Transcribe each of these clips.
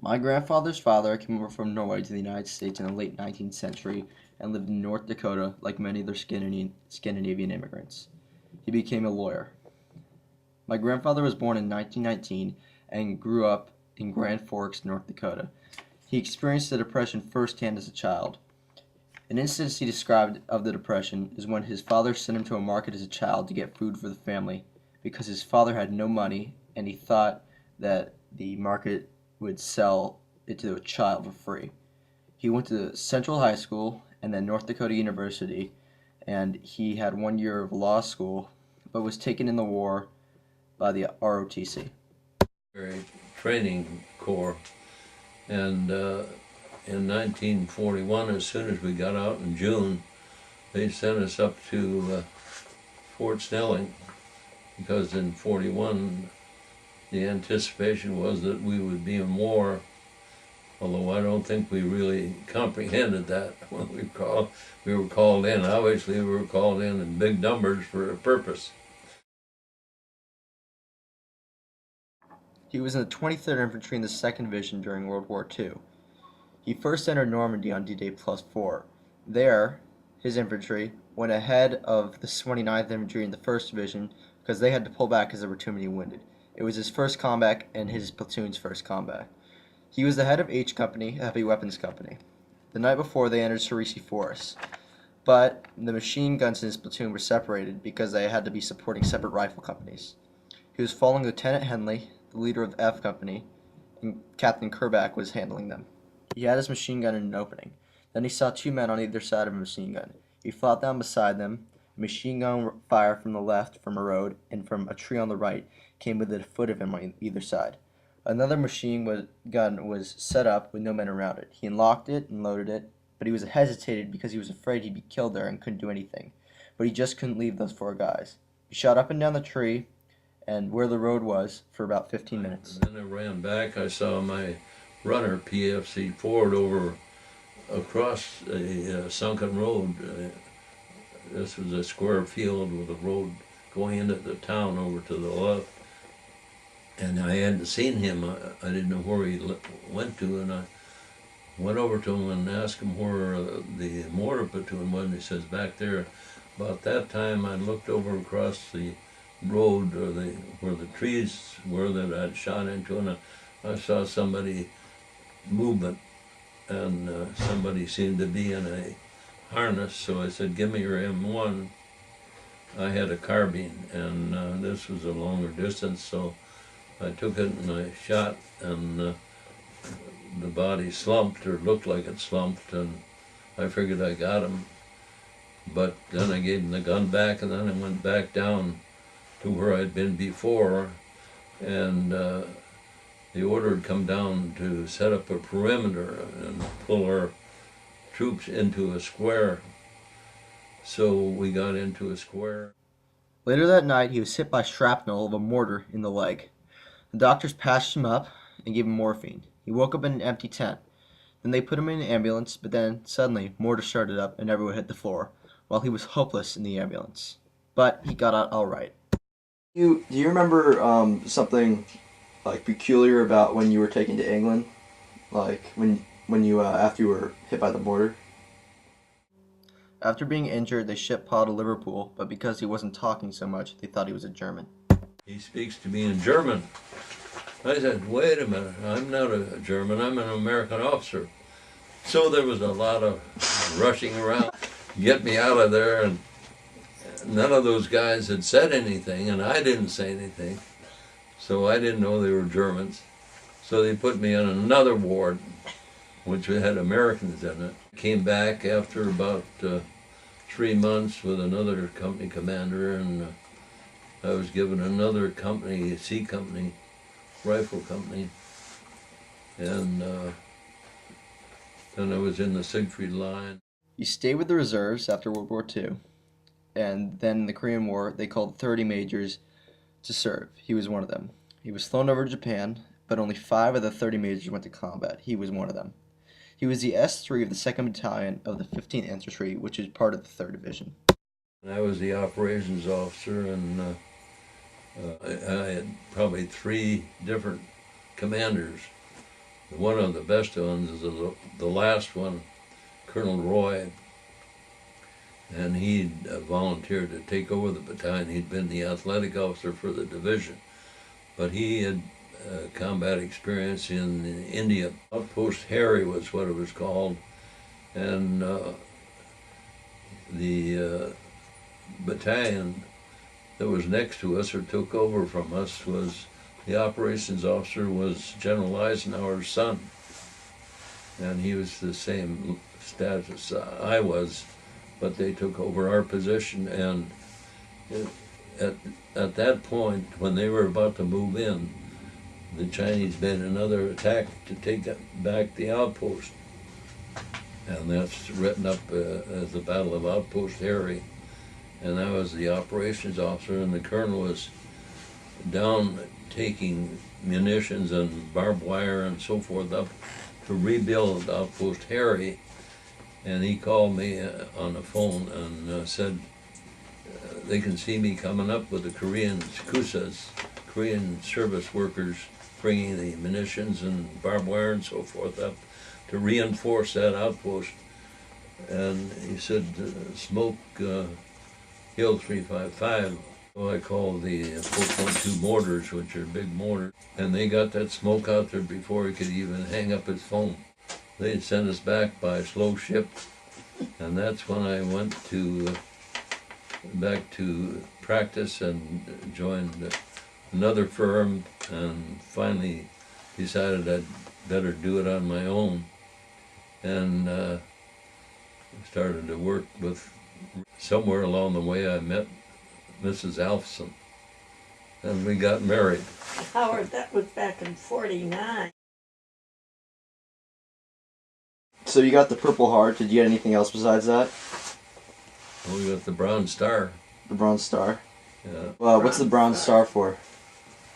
My grandfather's father came over from Norway to the United States in the late 19th century and lived in North Dakota like many other Scandinavian immigrants. He became a lawyer. My grandfather was born in 1919 and grew up in Grand Forks, North Dakota. He experienced the Depression firsthand as a child. An instance he described of the Depression is when his father sent him to a market as a child to get food for the family because his father had no money and he thought that the market would sell it to a child for free. He went to Central High School and then North Dakota University, and he had 1 year of law school, but was taken in the war by the ROTC. Training corps, and in 1941, as soon as we got out in June, they sent us up to Fort Snelling, because in 41 the anticipation was that we would be in war, although I don't think we really comprehended that when we were called in. Obviously we were called in big numbers for a purpose. He was in the 23rd Infantry in the 2nd Division during World War II. He first entered Normandy on D-Day +4. There, his infantry went ahead of the 29th Infantry in the 1st Division because they had to pull back because there were too many wounded. It was his first combat and his platoon's first combat. He was the head of H Company, a heavy weapons company. The night before, they entered Cerisi Forest, but the machine guns in his platoon were separated because they had to be supporting separate rifle companies. He was following Lieutenant Henley, the leader of the F Company, and Captain Kerback was handling them. He had his machine gun in an opening. Then he saw two men on either side of a machine gun. He fought down beside them. A machine gun fire from the left, from a road, and from a tree on the right came within a foot of him on either side. Another machine gun was set up with no men around it. He unlocked it and loaded it, but he was hesitated because he was afraid he'd be killed there and couldn't do anything. But he just couldn't leave those four guys. He shot up and down the tree and where the road was for about 15 minutes. And then I ran back. I saw my runner, PFC Ford, over across a sunken road. This was a square field with a road going into the town over to the left. And I hadn't seen him. I didn't know where he went to, and I went over to him and asked him where the mortar platoon was, and he says, back there. About that time, I looked over across the road where the trees were that I'd shot into, and I saw somebody movement, and somebody seemed to be in a harness. So I said, give me your M1. I had a carbine, and this was a longer distance, so I took it and I shot, and the body slumped, or looked like it slumped, and I figured I got him. But then I gave him the gun back, and then I went back down to where I'd been before, and the order had come down to set up a perimeter and pull our troops into a square. So we got into a square. Later that night, he was hit by shrapnel of a mortar in the leg. The doctors patched him up and gave him morphine. He woke up in an empty tent. Then they put him in an ambulance, but then, suddenly, mortar started up and everyone hit the floor, while he was hopeless in the ambulance. But he got out all right. Do you remember something like peculiar about when you were taken to England, like when you after you were hit by the mortar? After being injured, they shipped Paul to Liverpool, but because he wasn't talking so much, they thought he was a German. He speaks to me in German. I said, wait a minute, I'm not a German, I'm an American officer. So there was a lot of rushing around, get me out of there, and none of those guys had said anything, and I didn't say anything. So I didn't know they were Germans. So they put me on another ward, which had Americans in it. I came back after about 3 months with another company commander, and I was given another company, C Company, rifle company, and then I was in the Siegfried line. He stayed with the reserves after World War II, and then in the Korean War, they called 30 majors to serve. He was one of them. He was flown over to Japan, but only 5 of the 30 majors went to combat. He was one of them. He was the S3 of the 2nd Battalion of the 15th Infantry, which is part of the 3rd Division. I was the operations officer, and I had probably 3 different commanders. One of the best ones is the last one, Colonel Roy, and he volunteered to take over the battalion. He'd been the athletic officer for the division, but he had combat experience in India. Outpost Harry was what it was called, and the battalion that was next to us or took over from us was the operations officer was General Eisenhower's son, and he was the same status I was, but they took over our position. And at that point, when they were about to move in, the Chinese made another attack to take back the outpost, and that's written up as the Battle of Outpost Harry. And I was the operations officer, and the colonel was down taking munitions and barbed wire and so forth up to rebuild Outpost Harry. And he called me on the phone and said they can see me coming up with the Korean kusas, Korean service workers, bringing the munitions and barbed wire and so forth up to reinforce that outpost. And he said, smoke Hill 355. So I called the 4.2 mortars, which are big mortars, and they got that smoke out there before he could even hang up his phone. They had sent us back by slow ship, and that's when I went back to practice and joined another firm, and finally decided I'd better do it on my own, and started to work with. Somewhere along the way I met Mrs. Alphson, and we got married. Howard, that was back in '49. So you got the Purple Heart. Did you get anything else besides that? Well, we got the Bronze Star. The Bronze Star. Yeah. What's the Bronze Star for?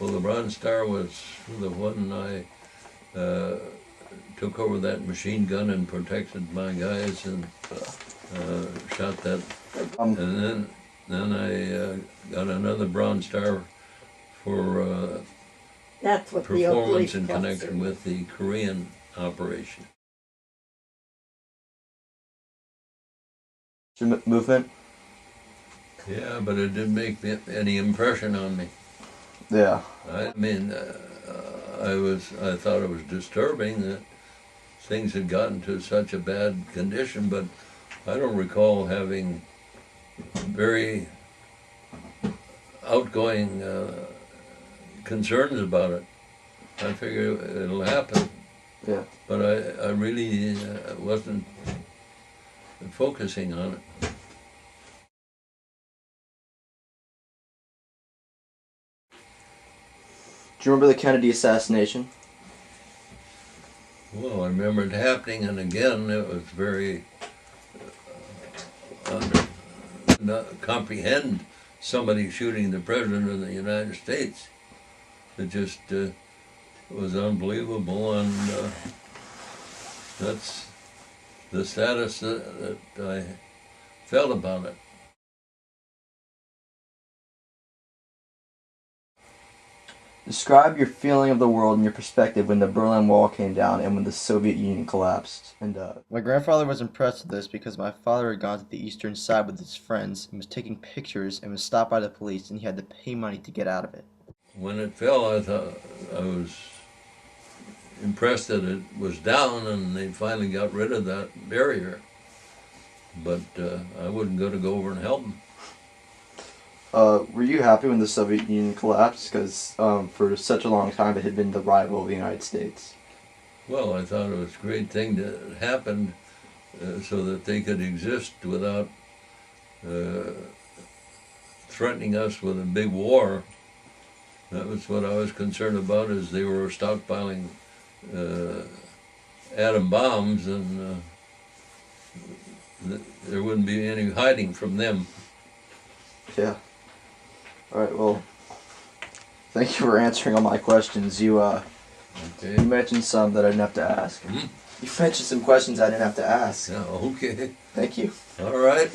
Well, the Bronze Star was the one I took over that machine gun and protected my guys and shot that. And then I got another Bronze Star for That's what the performance Oakley's in Cluster connection with the Korean operation. Movement? Yeah, but it didn't make any impression on me. Yeah. I mean, I thought it was disturbing that things had gotten to such a bad condition, but I don't recall having very outgoing concerns about it. I figure it'll happen. Yeah. But I really wasn't focusing on it. Do you remember the Kennedy assassination? Well, I remember it happening, and again, it was very not comprehend somebody shooting the President of the United States. It just was unbelievable, and that's the status that I felt about it. Describe your feeling of the world and your perspective when the Berlin Wall came down and when the Soviet Union collapsed. And My grandfather was impressed with this because my father had gone to the eastern side with his friends and was taking pictures and was stopped by the police, and he had to pay money to get out of it. When it fell, I thought I was impressed that it was down and they finally got rid of that barrier. But I wasn't going to go over and help them. were you happy when the Soviet Union collapsed? Because for such a long time it had been the rival of the United States. Well, I thought it was a great thing that happened so that they could exist without threatening us with a big war. That was what I was concerned about, is they were stockpiling atom bombs, and there wouldn't be any hiding from them. Yeah. All right. Well, thank you for answering all my questions. You Okay. mentioned some that I didn't have to ask. Hmm? You mentioned some questions I didn't have to ask. Yeah, okay. Thank you. All right.